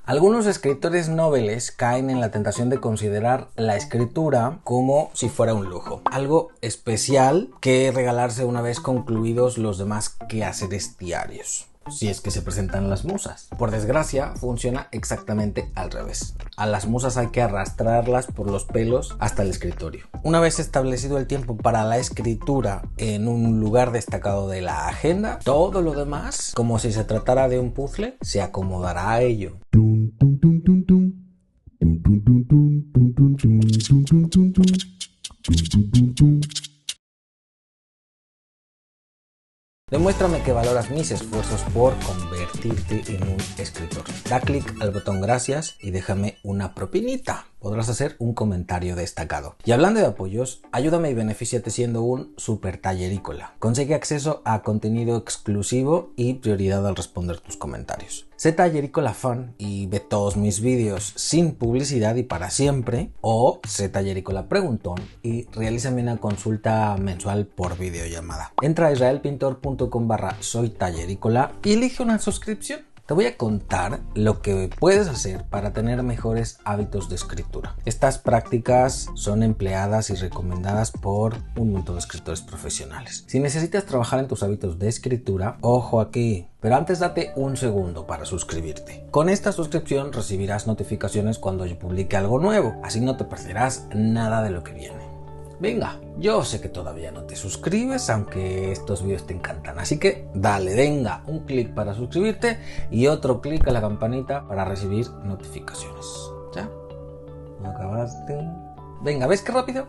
Algunos escritores noveles caen en la tentación de considerar la escritura como si fuera un lujo, algo especial que regalarse una vez concluidos los demás quehaceres diarios, si es que se presentan las musas. Por desgracia, funciona exactamente al revés. A las musas hay que arrastrarlas por los pelos hasta el escritorio. Una vez establecido el tiempo para la escritura en un lugar destacado de la agenda, todo lo demás, como si se tratara de un puzzle, se acomodará a ello. Demuéstrame que valoras mis esfuerzos por convertirte en un escritor. Da clic al botón gracias y déjame una propinita. Podrás hacer un comentario destacado. Y hablando de apoyos, ayúdame y benefíciate siendo un super tallerícola. Consigue acceso a contenido exclusivo y prioridad al responder tus comentarios. Sé tallerícola fan y ve todos mis vídeos sin publicidad y para siempre. O sé tallerícola preguntón y realízame una consulta mensual por videollamada. Entra a israelpintor.com/soytallerícola y elige una suscripción. Te voy a contar lo que puedes hacer para tener mejores hábitos de escritura. Estas prácticas son empleadas y recomendadas por un montón de escritores profesionales. Si necesitas trabajar en tus hábitos de escritura, ojo aquí. Pero antes date un segundo para suscribirte. Con esta suscripción recibirás notificaciones cuando yo publique algo nuevo. Así no te perderás nada de lo que viene. Venga, yo sé que todavía no te suscribes, aunque estos vídeos te encantan. Así que dale, venga, un clic para suscribirte y otro clic a la campanita para recibir notificaciones. ¿Ya? ¿No acabaste? Venga, ¿ves qué rápido?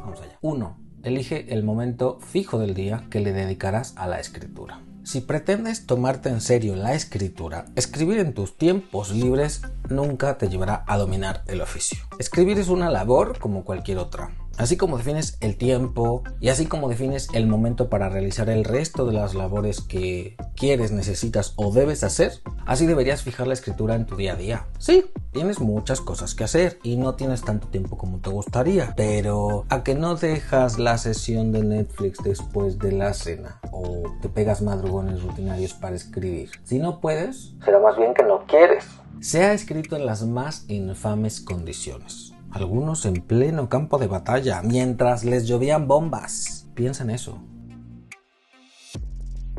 Vamos allá. 1. Elige el momento fijo del día que le dedicarás a la escritura. Si pretendes tomarte en serio la escritura, escribir en tus tiempos libres nunca te llevará a dominar el oficio. Escribir es una labor como cualquier otra. Así como defines el tiempo y así como defines el momento para realizar el resto de las labores que quieres, necesitas o debes hacer, así deberías fijar la escritura en tu día a día. Sí, tienes muchas cosas que hacer y no tienes tanto tiempo como te gustaría, pero ¿a que no dejas la sesión de Netflix después de la cena o te pegas madrugones rutinarios para escribir? Si no puedes, será más bien que no quieres. Se ha escrito en las más infames condiciones. Algunos en pleno campo de batalla, mientras les llovían bombas. Piensa en eso.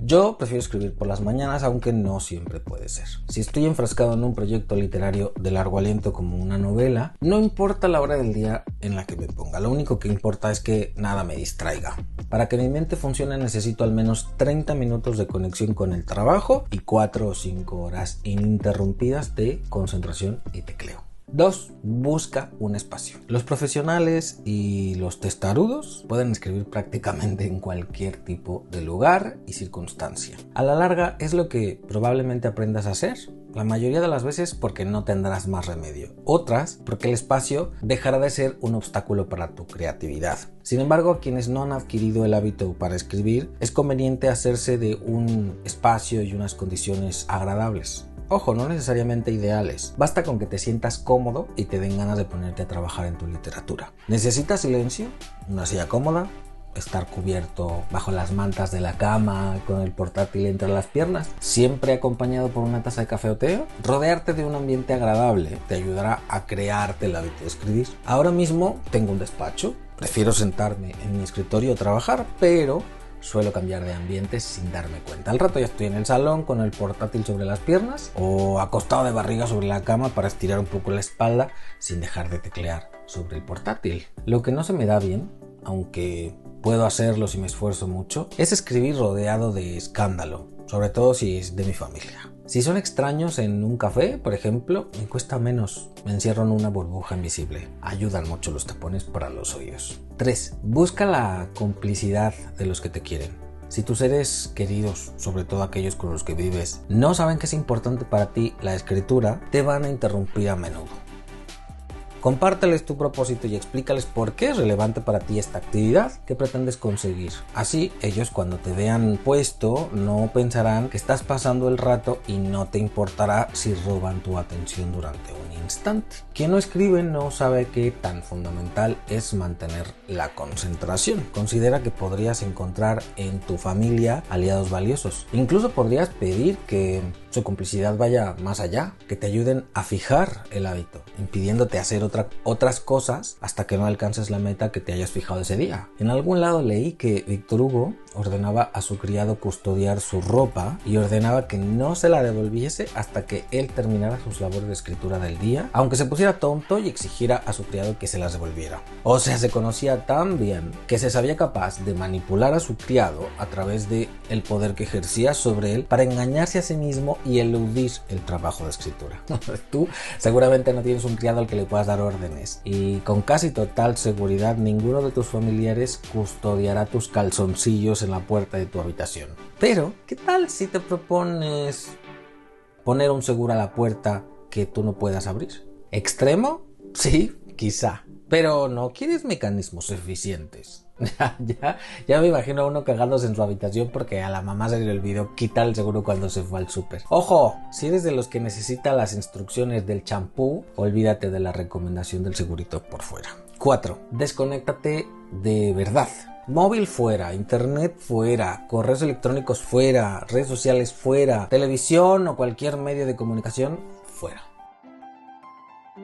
Yo prefiero escribir por las mañanas, aunque no siempre puede ser. Si estoy enfrascado en un proyecto literario de largo aliento como una novela, no importa la hora del día en la que me ponga. Lo único que importa es que nada me distraiga. Para que mi mente funcione necesito al menos 30 minutos de conexión con el trabajo y 4 o 5 horas ininterrumpidas de concentración y tecleo. 2. Busca un espacio. Los profesionales y los testarudos pueden escribir prácticamente en cualquier tipo de lugar y circunstancia. A la larga es lo que probablemente aprendas a hacer. La mayoría de las veces porque no tendrás más remedio. Otras porque el espacio dejará de ser un obstáculo para tu creatividad. Sin embargo, a quienes no han adquirido el hábito para escribir, es conveniente hacerse de un espacio y unas condiciones agradables. Ojo, no necesariamente ideales. Basta con que te sientas cómodo y te den ganas de ponerte a trabajar en tu literatura. ¿Necesitas silencio? Una silla cómoda, estar cubierto bajo las mantas de la cama con el portátil entre las piernas, siempre acompañado por una taza de café o té. Rodearte de un ambiente agradable te ayudará a crearte el hábito de escribir. Ahora mismo tengo un despacho, prefiero sentarme en mi escritorio a trabajar, pero suelo cambiar de ambiente sin darme cuenta. Al rato ya estoy en el salón con el portátil sobre las piernas o acostado de barriga sobre la cama para estirar un poco la espalda sin dejar de teclear sobre el portátil. Lo que no se me da bien, aunque puedo hacerlo si me esfuerzo mucho, es escribir rodeado de escándalo, sobre todo si es de mi familia. Si son extraños en un café, por ejemplo, me cuesta menos. Me encierro en una burbuja invisible. Ayudan mucho los tapones para los oídos. 3. Busca la complicidad de los que te quieren. Si tus seres queridos, sobre todo aquellos con los que vives, no saben que es importante para ti la escritura, te van a interrumpir a menudo. Compárteles tu propósito y explícales por qué es relevante para ti esta actividad que pretendes conseguir. Así, ellos cuando te vean puesto no pensarán que estás pasando el rato y no te importará si roban tu atención durante un instante. Quien no escribe no sabe qué tan fundamental es mantener la concentración. Considera que podrías encontrar en tu familia aliados valiosos. Incluso podrías pedir que su complicidad vaya más allá, que te ayuden a fijar el hábito, impidiéndote hacer otras cosas hasta que no alcances la meta que te hayas fijado ese día. En algún lado leí que Víctor Hugo ordenaba a su criado custodiar su ropa y ordenaba que no se la devolviese hasta que él terminara sus labores de escritura del día, aunque se pusiera tonto y exigiera a su criado que se las devolviera. O sea, se conocía tan bien que se sabía capaz de manipular a su criado a través de el poder que ejercía sobre él para engañarse a sí mismo y eludir el trabajo de escritura. Tú seguramente no tienes un criado al que le puedas dar órdenes y con casi total seguridad ninguno de tus familiares custodiará tus calzoncillos en la puerta de tu habitación. Pero, ¿qué tal si te propones poner un seguro a la puerta que tú no puedas abrir? ¿Extremo? Sí, quizá. Pero no quieres mecanismos eficientes. Ya me imagino a uno cagándose en su habitación porque a la mamá se le olvidó quitar el seguro cuando se fue al súper. ¡Ojo! Si eres de los que necesita las instrucciones del champú, olvídate de la recomendación del segurito por fuera. 4. Desconéctate de verdad. Móvil fuera, internet fuera, correos electrónicos fuera, redes sociales fuera, televisión o cualquier medio de comunicación fuera.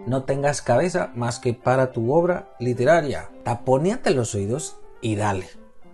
No tengas cabeza más que para tu obra literaria. Taponéate los oídos y dale.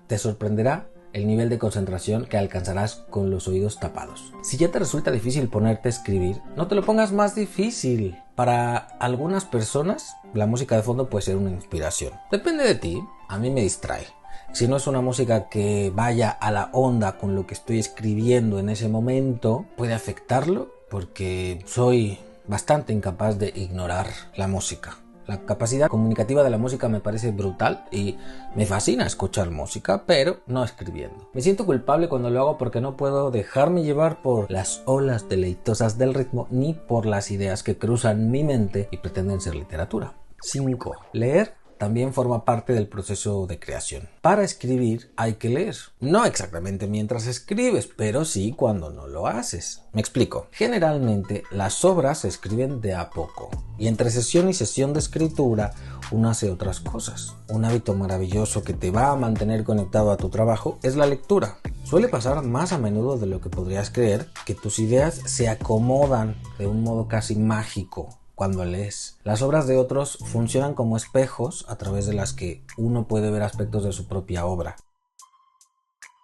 Te sorprenderá el nivel de concentración que alcanzarás con los oídos tapados. Si ya te resulta difícil ponerte a escribir, no te lo pongas más difícil. Para algunas personas, la música de fondo puede ser una inspiración. Depende de ti. A mí me distrae. Si no es una música que vaya a la onda con lo que estoy escribiendo en ese momento, puede afectarlo porque soy bastante incapaz de ignorar la música. La capacidad comunicativa de la música me parece brutal y me fascina escuchar música, pero no escribiendo. Me siento culpable cuando lo hago porque no puedo dejarme llevar por las olas deleitosas del ritmo ni por las ideas que cruzan mi mente y pretenden ser literatura. 5. Leer también forma parte del proceso de creación. Para escribir hay que leer. No exactamente mientras escribes, pero sí cuando no lo haces. Me explico. Generalmente las obras se escriben de a poco y entre sesión y sesión de escritura uno hace otras cosas. Un hábito maravilloso que te va a mantener conectado a tu trabajo es la lectura. Suele pasar más a menudo de lo que podrías creer que tus ideas se acomodan de un modo casi mágico cuando lees. Las obras de otros funcionan como espejos a través de las que uno puede ver aspectos de su propia obra.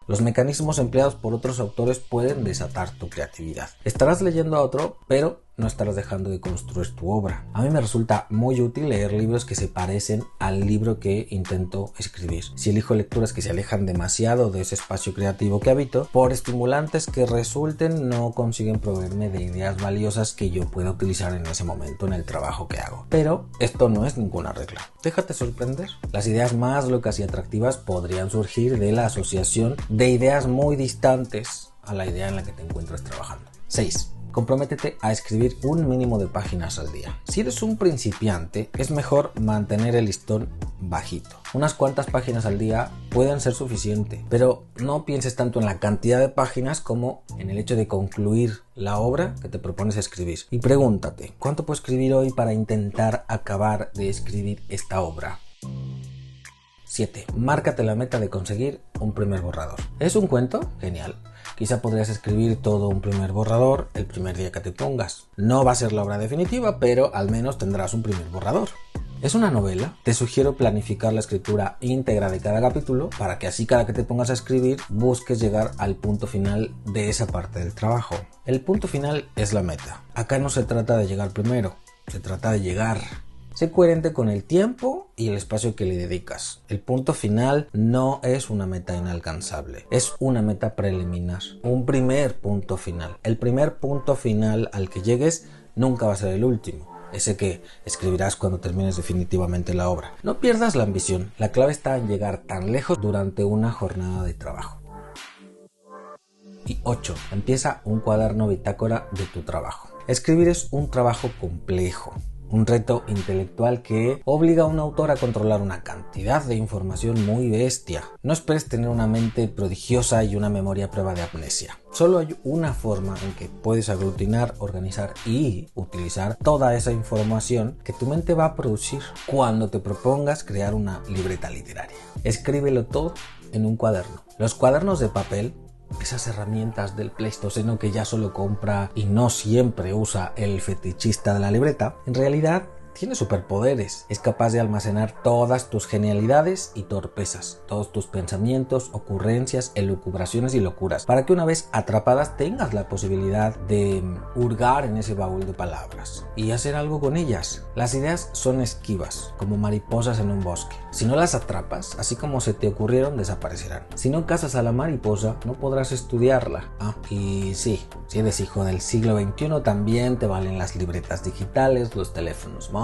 Los mecanismos empleados por otros autores pueden desatar tu creatividad. Estarás leyendo a otro, pero no estarás dejando de construir tu obra. A mí me resulta muy útil leer libros que se parecen al libro que intento escribir. Si elijo lecturas que se alejan demasiado de ese espacio creativo que habito, por estimulantes que resulten, no consiguen proveerme de ideas valiosas que yo pueda utilizar en ese momento en el trabajo que hago. Pero esto no es ninguna regla. Déjate sorprender. Las ideas más locas y atractivas podrían surgir de la asociación de ideas muy distantes a la idea en la que te encuentras trabajando. 6. Comprométete a escribir un mínimo de páginas al día. Si eres un principiante, es mejor mantener el listón bajito. Unas cuantas páginas al día pueden ser suficiente, pero no pienses tanto en la cantidad de páginas como en el hecho de concluir la obra que te propones escribir. Y pregúntate, ¿cuánto puedo escribir hoy para intentar acabar de escribir esta obra? 7. Márcate la meta de conseguir un primer borrador. ¿Es un cuento? Genial. Quizá podrías escribir todo un primer borrador el primer día que te pongas. No va a ser la obra definitiva, pero al menos tendrás un primer borrador. ¿Es una novela? Te sugiero planificar la escritura íntegra de cada capítulo para que así cada que te pongas a escribir busques llegar al punto final de esa parte del trabajo. El punto final es la meta. Acá no se trata de llegar primero, se trata de llegar. Sé coherente con el tiempo y el espacio que le dedicas. El punto final no es una meta inalcanzable, es una meta preliminar, un primer punto final. El primer punto final al que llegues nunca va a ser el último, ese que escribirás cuando termines definitivamente la obra. No pierdas la ambición, la clave está en llegar tan lejos durante una jornada de trabajo. Y 8. Empieza un cuaderno bitácora de tu trabajo. Escribir es un trabajo complejo. un reto intelectual que obliga a un autor a controlar una cantidad de información muy bestia. No esperes tener una mente prodigiosa y una memoria a prueba de amnesia. Solo hay una forma en que puedes aglutinar, organizar y utilizar toda esa información que tu mente va a producir cuando te propongas crear una libreta literaria. Escríbelo todo en un cuaderno. Los cuadernos de papel, esas herramientas del Pleistoceno que ya solo compra y no siempre usa el fetichista de la libreta, en realidad tiene superpoderes. Es capaz de almacenar todas tus genialidades y torpezas, todos tus pensamientos, ocurrencias, elucubraciones y locuras, para que una vez atrapadas tengas la posibilidad de hurgar en ese baúl de palabras y hacer algo con ellas. Las ideas son esquivas, como mariposas en un bosque. Si no las atrapas, así como se te ocurrieron, desaparecerán. Si no cazas a la mariposa, no podrás estudiarla. Y sí, si eres hijo del siglo XXI, también te valen las libretas digitales, los teléfonos móviles,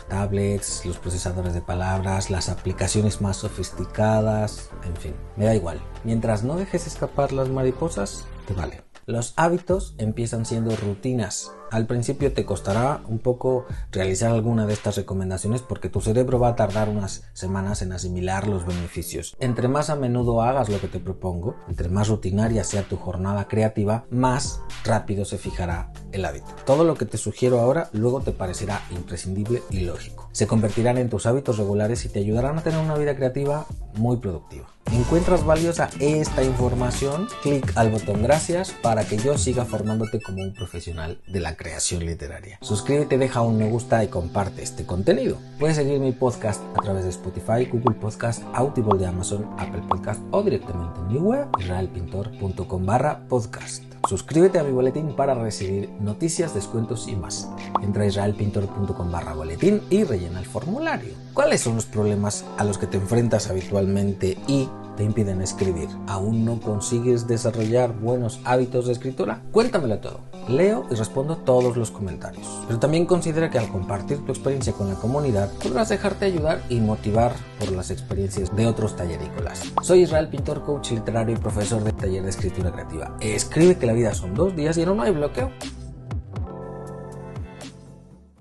tablets, los procesadores de palabras, las aplicaciones más sofisticadas, en fin, me da igual. Mientras no dejes escapar las mariposas, te vale. Los hábitos empiezan siendo rutinas. Al principio te costará un poco realizar alguna de estas recomendaciones porque tu cerebro va a tardar unas semanas en asimilar los beneficios. Entre más a menudo hagas lo que te propongo, entre más rutinaria sea tu jornada creativa, más rápido se fijará el hábito. Todo lo que te sugiero ahora luego te parecerá imprescindible y lógico. Se convertirán en tus hábitos regulares y te ayudarán a tener una vida creativa muy productiva. ¿Encuentras valiosa esta información? Clic al botón gracias para que yo siga formándote como un profesional de la creación literaria. Suscríbete, deja un me gusta y comparte este contenido. Puedes seguir mi podcast a través de Spotify, Google Podcast, Audible de Amazon, Apple Podcast o directamente en mi web israelpintor.com/podcast. Suscríbete a mi boletín para recibir noticias, descuentos y más. Entra a israelpintor.com/boletín y rellena el formulario. ¿Cuáles son los problemas a los que te enfrentas habitualmente y te impiden escribir? ¿Aún no consigues desarrollar buenos hábitos de escritura? Cuéntamelo todo. Leo y respondo todos los comentarios. Pero también considera que al compartir tu experiencia con la comunidad podrás dejarte ayudar y motivar por las experiencias de otros tallerícolas. Soy Israel Pintor, coach literario y profesor de taller de escritura creativa. Escribe que la vida son 2 días y no hay bloqueo.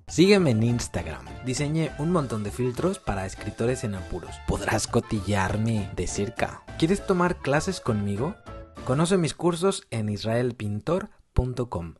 Sígueme en Instagram. Diseñé un montón de filtros para escritores en apuros. Podrás cotillarme de cerca. ¿Quieres tomar clases conmigo? Conoce mis cursos en israelpintor.com.